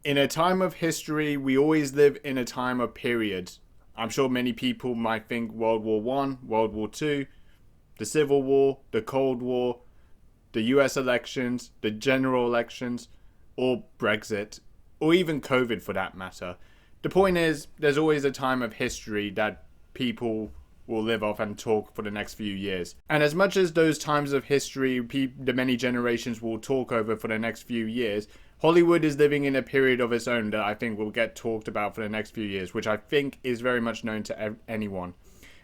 In a time of history, we always live in a time of periods. I'm sure many people might think World War One, World War Two, the Civil War, the Cold War, the US elections, the general elections, or Brexit, or even COVID for that matter. The point is, there's always a time of history that people will live off and talk for the next few years. And as much as those times of history, the many generations will talk over for the next few years, Hollywood is living in a period of its own that I think will get talked about for the next few years, which I think is very much known to anyone.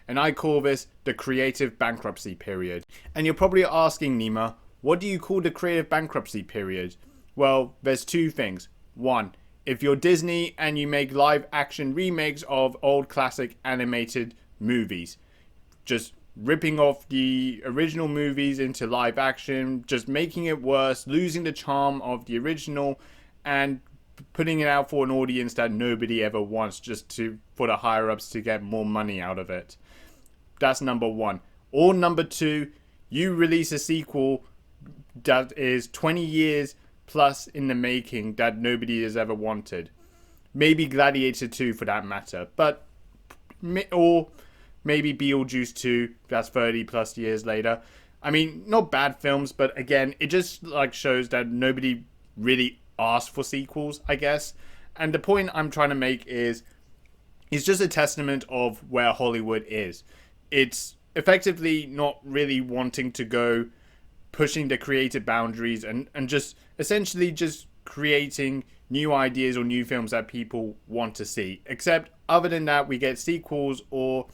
And I call this the creative bankruptcy period. And you're probably asking, Nima, what do you call the creative bankruptcy period? Well, there's two things. One, if you're Disney and you make live action remakes of old classic animated movies, just ripping off the original movies into live action, just making it worse, losing the charm of the original, and putting it out for an audience that nobody ever wants, just for the higher ups to get more money out of it. That's number one. Or number two, you release a sequel that is 20 years plus in the making that nobody has ever wanted. Maybe Gladiator 2 for that matter, or maybe Beetlejuice 2, that's 30 plus years later. I mean, not bad films, but again, it just shows that nobody really asked for sequels, I guess. And the point I'm trying to make is, it's just a testament of where Hollywood is. It's effectively not really wanting to go pushing the creative boundaries and just essentially just creating new ideas or new films that people want to see. Except other than that, we get sequels or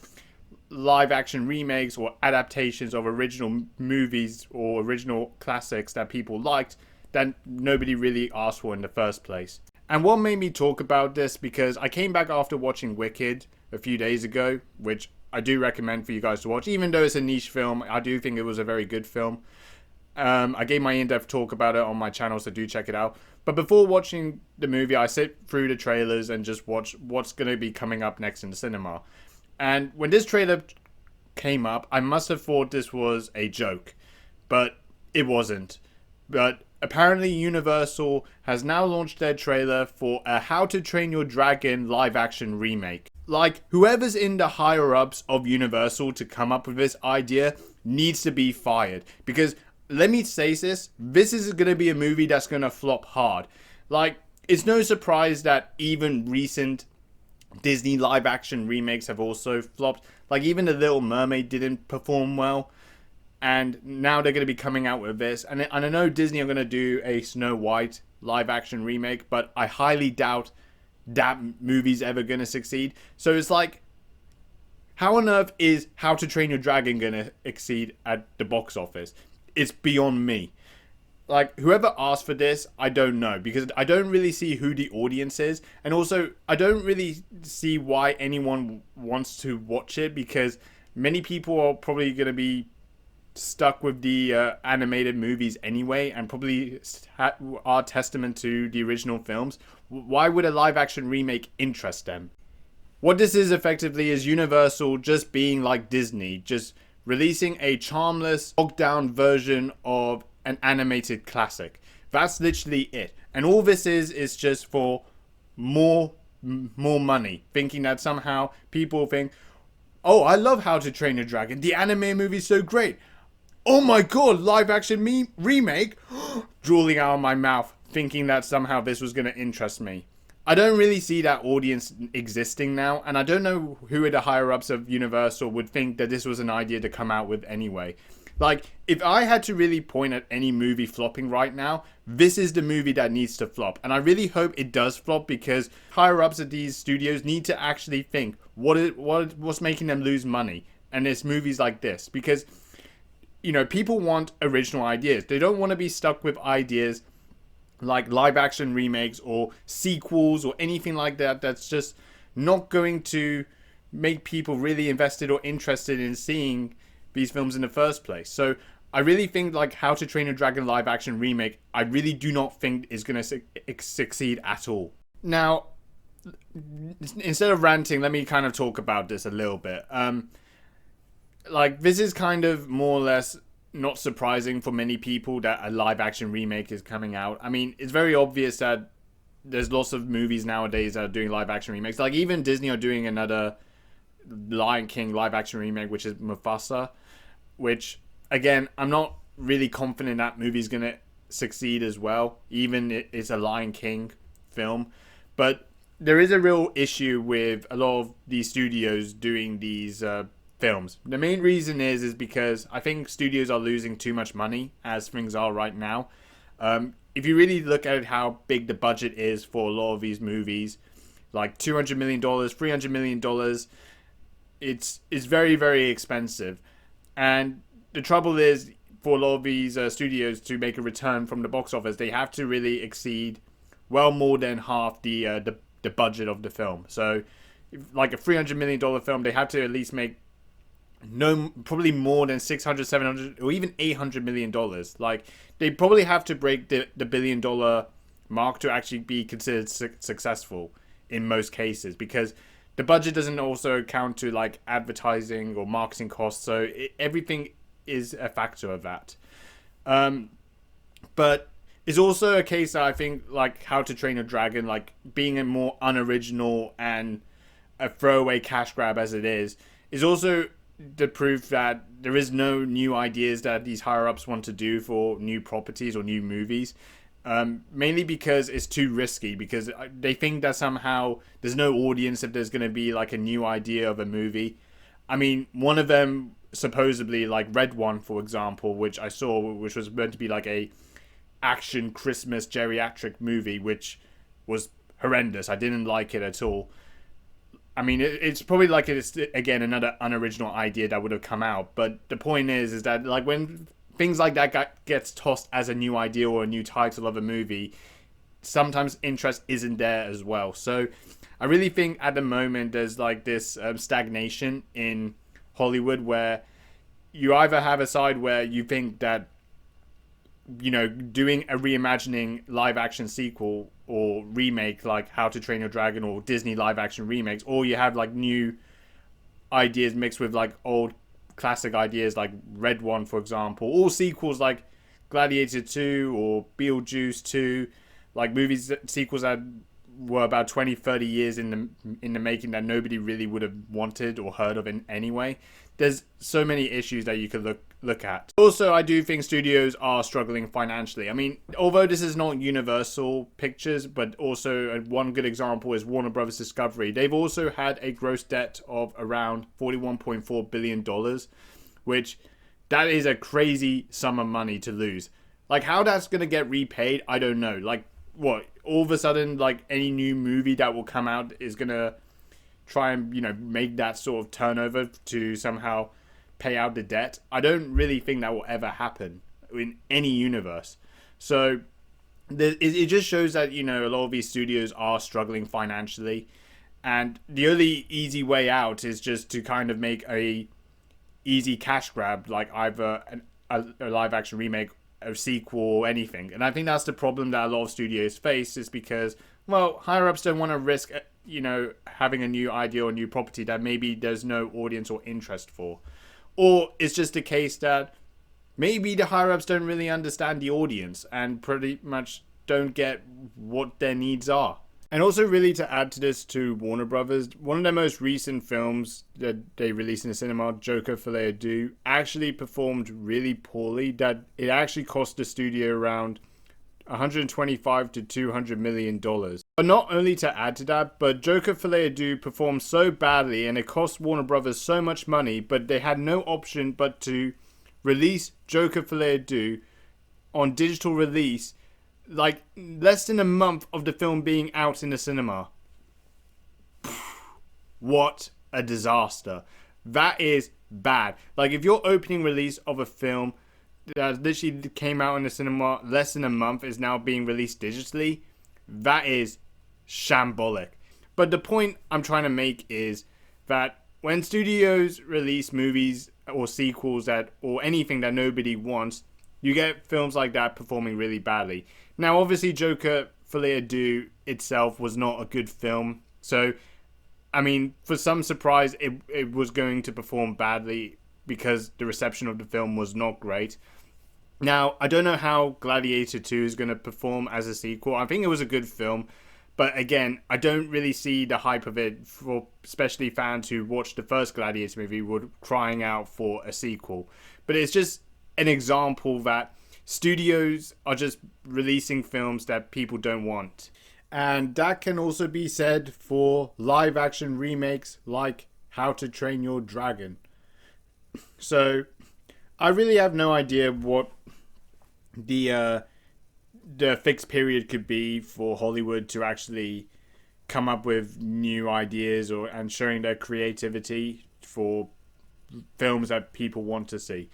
live action remakes or adaptations of original movies or original classics that people liked that nobody really asked for in the first place. And what made me talk about this, because I came back after watching Wicked a few days ago, which I do recommend for you guys to watch. Even though it's a niche film, I do think it was a very good film. I gave my in-depth talk about it on my channel, so do check it out. But before watching the movie, I sit through the trailers and just watch what's going to be coming up next in the cinema. And when this trailer came up, I must have thought this was a joke, but it wasn't. But apparently Universal has now launched their trailer for a How to Train Your Dragon live-action remake. Whoever's in the higher-ups of Universal to come up with this idea needs to be fired. Because, let me say this is going to be a movie that's going to flop hard. It's no surprise that even recent Disney live-action remakes have also flopped. Even The Little Mermaid didn't perform well. And now they're going to be coming out with this. And I know Disney are going to do a Snow White live-action remake, but I highly doubt that movie's ever going to succeed. So it's how on earth is How to Train Your Dragon going to exceed at the box office? It's beyond me. Whoever asked for this, I don't know, because I don't really see who the audience is, and also I don't really see why anyone wants to watch it, because many people are probably going to be stuck with the animated movies anyway, and probably are testament to the original films. Why would a live action remake interest them? What this is effectively is Universal just being like Disney, just releasing a charmless, bogged down version of an animated classic. That's literally it. And all this is just for more money, thinking that somehow people think, oh, I love How to Train Your Dragon, the anime movie's so great, oh my god, live action remake, drooling out of my mouth, thinking that somehow this was going to interest me. I don't really see that audience existing now, and I don't know who at the higher ups of Universal would think that this was an idea to come out with anyway. If I had to really point at any movie flopping right now, this is the movie that needs to flop. And I really hope it does flop, because higher ups at these studios need to actually think what's making them lose money. And it's movies like this, because people want original ideas. They don't want to be stuck with ideas like live action remakes or sequels or anything like that that's just not going to make people really invested or interested in seeing these films in the first place. So I really think How to Train Your Dragon live action remake, I really do not think is going to succeed at all. Now, instead of ranting, let me kind of talk about this a little bit. This is kind of more or less not surprising for many people that a live action remake is coming out. I mean, it's very obvious that there's lots of movies nowadays that are doing live action remakes. Like even Disney are doing another Lion King live action remake, which is Mufasa, which again I'm not really confident that movie's gonna succeed as well. Even it's a Lion King film, but there is a real issue with a lot of these studios doing these films. The main reason is because I think studios are losing too much money as things are right now. If you really look at how big the budget is for a lot of these movies, like $200 million, $300 million, it's very, very expensive. And the trouble is, for a lot of these studios to make a return from the box office, they have to really exceed well more than half the budget of the film. So, like a $300 million film, they have to at least make probably more than 600, 700, or even $800 million. Like, they probably have to break the $1 billion mark to actually be considered successful in most cases, because the budget doesn't also count to like advertising or marketing costs. So everything is a factor of that. But it's also a case that I think, like How to Train Your Dragon, like being a more unoriginal and a throwaway cash grab as it is also the proof that there is no new ideas that these higher ups want to do for new properties or new movies. Mainly because it's too risky, because they think that somehow there's no audience if there's going to be like a new idea of a movie. I mean, one of them supposedly, like Red One, for example, which I saw, which was meant to be like a action Christmas geriatric movie, which was horrendous. I didn't like it at all. I mean, it's probably like it's again another unoriginal idea that would have come out. But the point is that like when things like that gets tossed as a new idea or a new title of a movie, sometimes interest isn't there as well. So I really think at the moment there's like this stagnation in Hollywood, where you either have a side where you think that, you know, doing a reimagining live action sequel or remake like How to Train Your Dragon or Disney live action remakes, or you have like new ideas mixed with like old classic ideas like Red One, for example, or sequels like Gladiator 2 or Beetlejuice 2, like sequels that were about 20-30 years in the making that nobody really would have wanted or heard of in any way. There's so many issues that you could look at. Also, I do think studios are struggling financially. I mean, although this is not Universal Pictures, but also one good example is Warner Brothers Discovery. They've also had a gross debt of around $41.4 billion, which that is a crazy sum of money to lose. Like, how that's going to get repaid, I don't know. Like, what? All of a sudden, like, any new movie that will come out is going to try and, you know, make that sort of turnover to somehow pay out the debt? I don't really think that will ever happen in any universe. So it just shows that, you know, a lot of these studios are struggling financially, and the only easy way out is just to kind of make a easy cash grab, like either a live action remake, a sequel, or anything. And I think that's the problem that a lot of studios face, is because, well, higher ups don't want to risk, you know, having a new idea or new property that maybe there's no audience or interest for. Or it's just a case that maybe the higher ups don't really understand the audience and pretty much don't get what their needs are. And also, really, to add to this, to Warner Brothers, one of their most recent films that they released in the cinema, Joker Folie à Deux, actually performed really poorly. That it actually cost the studio around $125 to $200 million. But not only to add to that, but Joker Folie à Deux performed so badly and it cost Warner Brothers so much money, but they had no option but to release Joker Folie à Deux on digital release, like less than a month of the film being out in the cinema. What a disaster. That is bad. Like, if your opening release of a film that literally came out in the cinema less than a month is now being released digitally, that is shambolic. But the point I'm trying to make is that when studios release movies or sequels or anything that nobody wants, you get films like that performing really badly. Now, obviously, Joker Folie à Deux itself was not a good film. So, I mean, for some surprise, it was going to perform badly because the reception of the film was not great. Now, I don't know how Gladiator 2 is going to perform as a sequel. I think it was a good film. But again, I don't really see the hype of it for especially fans who watched the first Gladiator movie would crying out for a sequel. But it's just an example that studios are just releasing films that people don't want. And that can also be said for live action remakes like How to Train Your Dragon. So I really have no idea what the fixed period could be for Hollywood to actually come up with new ideas and showing their creativity for films that people want to see.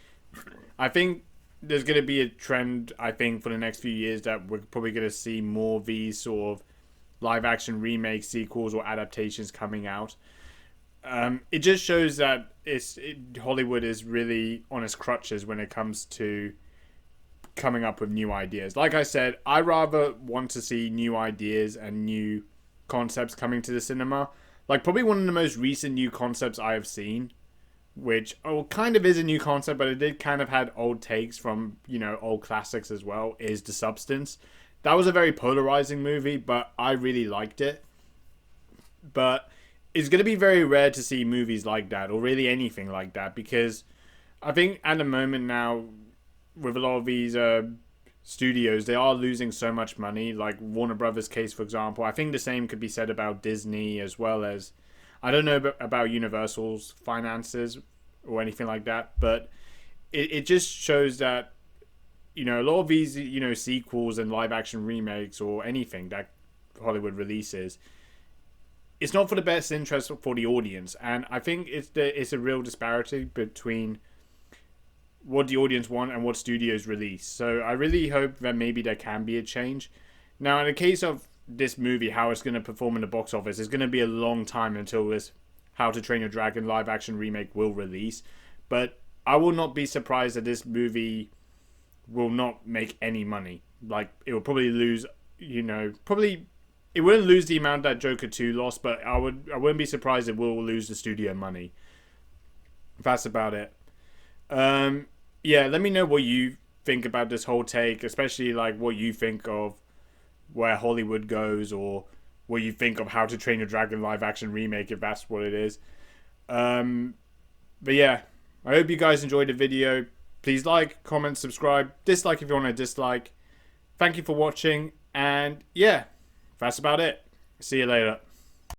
I think there's going to be a trend, I think, for the next few years that we're probably going to see more of these sort of live action remakes, sequels, or adaptations coming out. It just shows that Hollywood is really on its crutches when it comes to coming up with new ideas. Like I said, I rather want to see new ideas and new concepts coming to the cinema. Like probably one of the most recent new concepts I have seen, which kind of is a new concept, but it did kind of had old takes from, old classics as well, is The Substance. That was a very polarizing movie, but I really liked it. But it's going to be very rare to see movies like that, or really anything like that, because I think at the moment now, with a lot of these studios, they are losing so much money. Like Warner Brothers case, for example. I think the same could be said about Disney, as well as, I don't know about Universal's finances or anything like that, but it just shows that, a lot of these, sequels and live action remakes or anything that Hollywood releases, it's not for the best interest for the audience. And I think it's a real disparity between what the audience want and what studios release. So I really hope that maybe there can be a change. Now, in the case of this movie, how it's going to perform in the box office, it's going to be a long time until this How to Train Your Dragon live action remake will release. But I will not be surprised that this movie will not make any money. Like, it will probably lose, it wouldn't lose the amount that Joker 2 lost, but I wouldn't be surprised it will lose the studio money. That's about it. Yeah, let me know what you think about this whole take, especially like what you think of where Hollywood goes, or what you think of How to Train Your Dragon live action remake, if that's what it is. But yeah, I hope you guys enjoyed the video. Please like, comment, subscribe, dislike if you want to dislike. Thank you for watching, and yeah, that's about it. See you later.